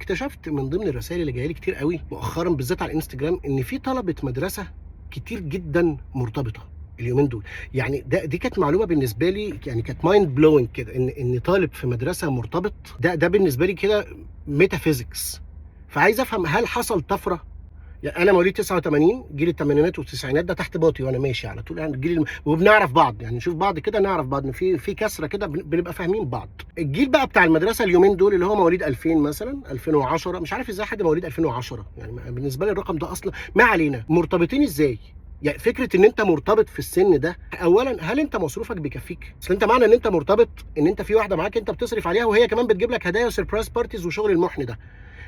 اكتشفت من ضمن الرسائل اللي جايه لي كتير قوي مؤخرا بالذات على الانستجرام ان في طلبه مدرسه كتير جدا مرتبطه اليومين دول. يعني دي كانت معلومه بالنسبه لي، يعني كانت مايند بلوينج كده، ان طالب في مدرسه مرتبط. ده بالنسبه لي كده ميتافيزيكس. فعايز افهم هل حصل طفره؟ يعني انا مواليد 89، جيل الثمانينات والتسعينات ده تحت باطي وانا ماشي على طول، يعني وبنعرف بعض، يعني نشوف بعض كده نعرف بعض، ان في كسره كده بنبقى فاهمين بعض. الجيل بقى بتاع المدرسه اليومين دول اللي هو مواليد 2000 مثلا 2010، مش عارف ازاي حد مواليد 2010، يعني بالنسبه لي الرقم ده اصلا ما علينا. مرتبطين ازاي؟ يعني فكره ان انت مرتبط في السن ده، اولا هل انت مصروفك بيكفيك؟ اصل انت معنى ان انت مرتبط ان انت في واحده معاك انت بتصرف عليها وهي كمان بتجيب لك هدايا وسربرايز بارتيز وشغل المحن ده.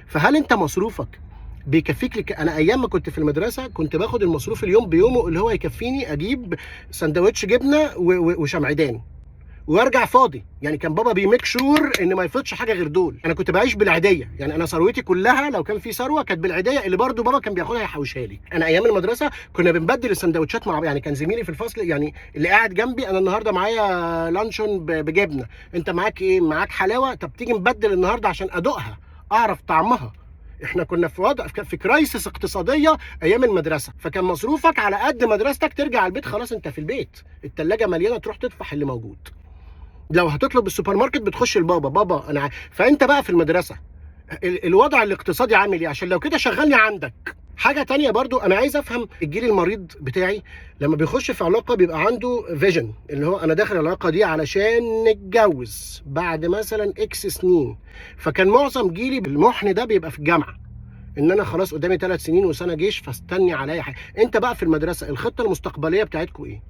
فهل انت مصروفك بيكفيك انا ايام ما كنت في المدرسه كنت باخد المصروف اليوم بيومه اللي هو يكفيني اجيب سندوتش جبنه وشمعدان وارجع فاضي. يعني كان بابا بيميك شور ان ما يفوتش حاجه غير دول. انا كنت بعيش بالعيديه، يعني انا ثروتي كلها لو كان في ثروه كانت بالعيديه اللي برضو بابا كان بياخدها يحوشها لي. انا ايام المدرسه كنا بنبدل السندوتشات مع، يعني كان زميلي في الفصل يعني اللي قاعد جنبي، انا النهارده معايا لانشون بجبنه، انت معاك ايه؟ معاك حلاوه؟ طب تيجي نبدل النهارده عشان ادوقها اعرف طعمها. احنا كنا في وضع في كرايسس اقتصاديه ايام المدرسه، فكان مصروفك على قد مدرستك، ترجع البيت خلاص انت في البيت الثلاجه مليانه تروح تطفح اللي موجود. لو هتطلب السوبر ماركت بتخش لبابا، بابا انا فانت بقى في المدرسه الوضع الاقتصادي عامل ايه؟ عشان لو كده شغلني عندك. حاجه تانية برضو انا عايز افهم الجيل المريض بتاعي لما بيخش في علاقه بيبقى عنده فيجن، اللي هو انا داخل العلاقه دي علشان نتجوز بعد مثلا اكس سنين. فكان معظم جيلي بالمحن ده بيبقى في الجامعه، ان انا خلاص قدامي 3 سنين وسنه جيش فاستني عليا حاجه. انت بقى في المدرسه الخطه المستقبليه بتاعتكم ايه؟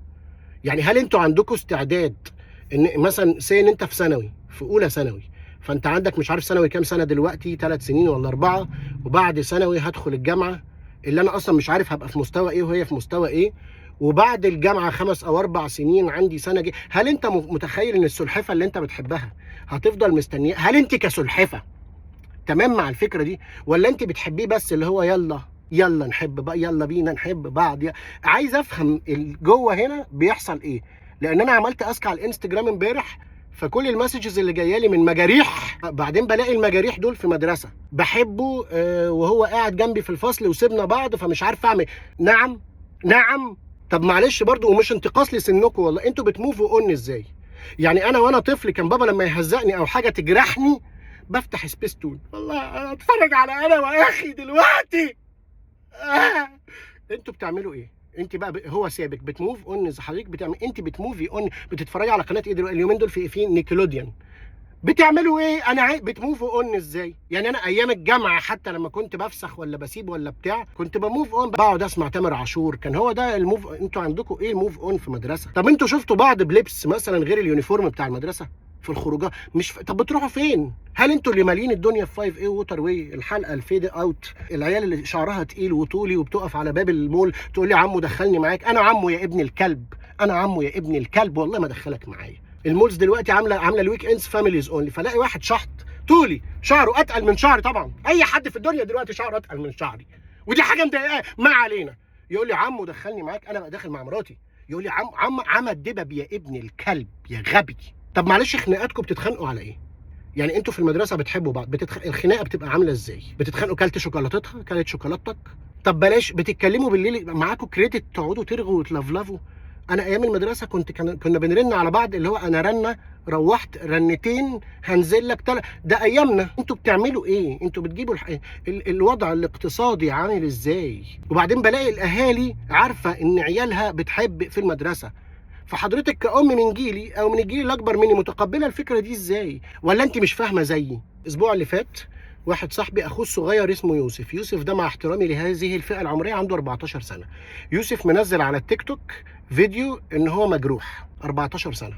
يعني هل انتوا عندكم استعداد ان مثلا ان انت في ثانوي، في اولى ثانوي، فانت عندك مش عارف ثانوي كام سنه دلوقتي، 3 سنين ولا 4، وبعد ثانوي هدخل الجامعه اللي انا اصلا مش عارف هبقى في مستوى ايه وهي في مستوى ايه، وبعد الجامعه 5 أو 4 سنين عندي سنه هل انت متخيل ان السلحفه اللي انت بتحبها هتفضل مستنيه؟ هل انت كسلحفه تمام مع الفكره دي، ولا انت بتحبيه بس اللي هو يلا نحب بقى، يلا بينا نحب بعض؟ عايز افهم جوه هنا بيحصل ايه، لان انا عملت اسك على الانستجرام امبارح، فكل المسجز اللي جايه لي من مجاريح، بعدين بلاقي المجاريح دول في مدرسه بحبه وهو قاعد جنبي في الفصل وسيبنا بعض فمش عارف اعمل. نعم. طب معلش برضو، ومش انتقاص لسنكم والله، انتوا بتموفوا اون ازاي؟ يعني انا وانا طفل كان بابا لما يهزقني او حاجه تجرحني بفتح سبيستون، والله انا اتفرج على انا واخي دلوقتي. انتوا بتعملوا ايه؟ انت بقى هو سابك بتموف اون، حضرتك بتعمل، انت بتموفي اون، بتتفرجي على قناه ايه دلوقتي اليومين دول؟ في نيكلوديان. بتعملوا ايه؟ انا بتموف اون ازاي؟ يعني انا ايام الجامعه حتى لما كنت بفسخ ولا بسيب ولا بتاع كنت بموف اون، بقعد اسمع تامر عاشور، كان هو ده الموف. انتوا عندكم ايه الموف اون في مدرسه؟ طب انتوا شفتوا بعض بلبس مثلا غير اليونيفورم بتاع المدرسه في الخروجات؟ طب بتروحوا فين؟ هل انتوا اللي مالين الدنيا في 5 اي ووتر واي، الحلقه الفيد اوت، العيال اللي شعرها تقيل وطولي وبتقف على باب المول تقول لي عمو دخلني معاك؟ انا عمو يا ابن الكلب، انا عمو يا ابن الكلب، والله ما ادخلك معايا. المولز دلوقتي عامله الويك اندز فاميليز اونلي، فلاقي واحد شحط طولي شعره اتقل من شعري، طبعا اي حد في الدنيا دلوقتي شعره اتقل من شعري، ودي حاجه مضايقاه، ما علينا. يقول لي عمو دخلني معاك، انا بقى داخل مع مراتي، يقول لي عم الدبب يا ابن الكلب يا غبي. طب معلش، خناقاتكم بتتخانقوا على ايه؟ يعني انتوا في المدرسه بتحبوا بعض، الخناقه بتبقى عامله ازاي؟ بتتخانقوا كلت شوكولاتتها، كلت شوكولاتتك؟ طب بلاش بتتكلموا بالليل معاكم كريدت تقعدوا ترغوا وتلفلفوا؟ انا ايام المدرسه كنا بنرن على بعض، اللي هو انا رنه روحت رنتين هنزل لك ده ايامنا. انتوا بتعملوا ايه؟ انتوا بتجيبوا الوضع الاقتصادي عامل ازاي؟ وبعدين بلاقي الاهالي عارفه ان عيالها بتحب في المدرسه، فحضرتك كأم من جيلي او من الجيل الاكبر مني متقبله الفكره دي ازاي؟ ولا انت مش فاهمه زيي؟ الاسبوع اللي فات واحد صاحبي اخوه الصغير اسمه يوسف ده مع احترامي لهذه الفئه العمريه عنده 14 سنه. يوسف منزل على التيك توك فيديو ان هو مجروح 14 سنه.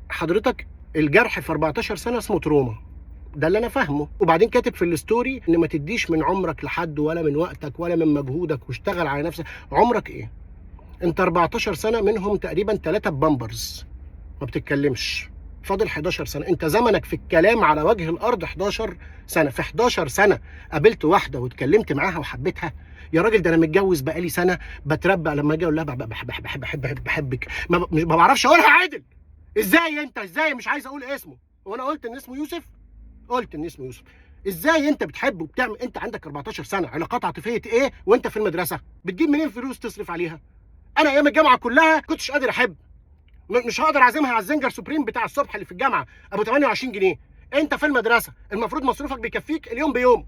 حضرتك الجرح في 14 سنه اسمه تروما، ده اللي انا فاهمه. وبعدين كاتب في الستوري ان ما تديش من عمرك لحد ولا من وقتك ولا من مجهودك واشتغل على نفسك. عمرك ايه؟ انت 14 سنه منهم تقريبا 3 بامبرز ما بتتكلمش، فاضل 11 سنه. انت زمنك في الكلام على وجه الارض 11 سنه. في 11 سنه قابلت واحده واتكلمت معاها وحبيتها؟ يا راجل ده انا متجوز بقالي سنه بتربى، لما اجي اقول لها بحبك ما بعرفش اقولها عادل. ازاي انت ازاي مش عايز اقول اسمه؟ وانا قلت ان اسمه يوسف؟ قلت ان اسمه يوسف. ازاي انت بتحب وبتعمل، انت عندك 14 سنه، علاقات عاطفيه ايه وانت في المدرسه؟ بتجيب منين فلوس تصرف عليها؟ انا ايام الجامعه كلها كنتش قادر احب، مش هقدر اعزمها على الزنجر سوبريم بتاع الصبح اللي في الجامعه ابو 28 جنيه. انت في المدرسه المفروض مصروفك بيكفيك اليوم بيوم،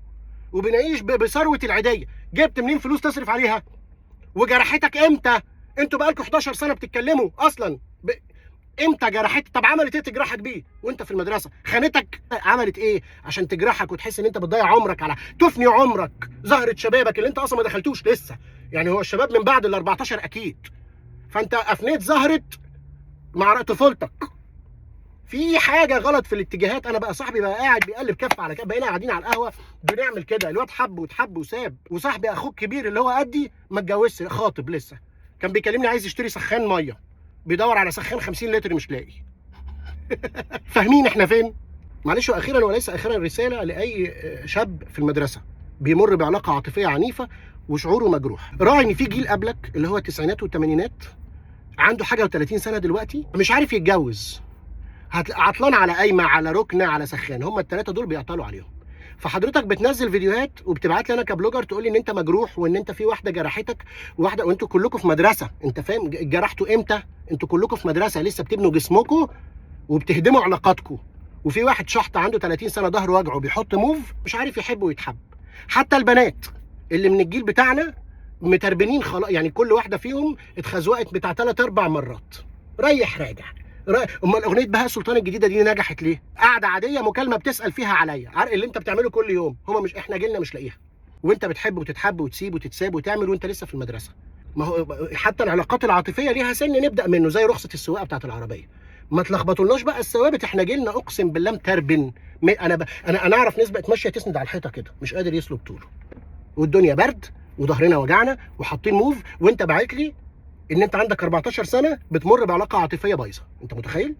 وبنعيش بثروه العيديه، جبت منين فلوس تصرف عليها؟ وجرحتك امتى؟ انتوا بقالكم 11 سنه بتتكلموا اصلا امتى جرحت؟ طب عملت ايه تجرحك بيه وانت في المدرسه؟ خانتك؟ عملت ايه عشان تجرحك وتحس ان انت بتضيع عمرك، على تفني عمرك، زهره شبابك اللي انت اصلا ما دخلتوش لسه؟ يعني هو الشباب من بعد ال 14 اكيد، فانت افنيت زهره مع طفولتك. في حاجه غلط في الاتجاهات. انا بقى صاحبي بقى قاعد بيقلب كف على كف، بقينا قاعدين على القهوه بنعمل كده، الواد حب واتحب وساب، وصاحبي اخوك كبير اللي هو قدي ما اتجوزش، خاطب لسه، كان بيكلمني عايز يشتري سخان ميه، بيدور على سخان 50 لتر مش لاقي. فاهمين احنا فين؟ معلش، واخيرا وليس اخيرا رساله لاي شاب في المدرسه بيمر بعلاقه عاطفيه عنيفه وشعوره مجروح. راعي ان في جيل قبلك اللي هو التسعينات والثمانينات عنده حاجه و30 سنه دلوقتي مش عارف يتجوز، عطلان على قايمه، على ركنه، على سخان، هم الثلاثه دول بيعطلوا عليهم. فحضرتك بتنزل فيديوهات وبتبعت لي انا كبلوجر تقول لي ان انت مجروح وان انت في واحده جرحتك، وواحده، وانتوا كلكم في مدرسه، انت فاهم جرحتوا امتى؟ انتوا كلكم في مدرسه لسه بتبنوا جسمكم وبتهدموا علاقاتكم، وفي واحد شحط عنده 30 سنه ظهره وجعه بيحط موف مش عارف يحب ويتحب. حتى البنات اللي من الجيل بتاعنا متربنين خلاص، يعني كل واحده فيهم اتخزوقت بتاع 3 4 مرات. ريح راجع. امال اغنيه بهاء سلطان الجديده دي نجحت ليه؟ قاعده عاديه، مكالمه بتسال فيها عليا، عارف اللي انت بتعمله كل يوم، هما مش احنا جيلنا مش لاقيها، وانت بتحب وتتحب وتسيب وتتساب وتعمل وانت لسه في المدرسه. ما هو حتى العلاقات العاطفيه ليها سن نبدا منه، زي رخصه السواقه بتاعت العربيه. ما تلخبطولناش بقى الثوابت، احنا جيلنا اقسم بالله متربن. انا اعرف ناس بقت ماشيه تسند على الحيطه كده مش قادر يسلك طوله، والدنيا برد وظهرنا وجعنا وحاطين موف، وانت باعت لي ان انت عندك 14 سنه بتمر بعلاقه عاطفيه بايظه، انت متخيل؟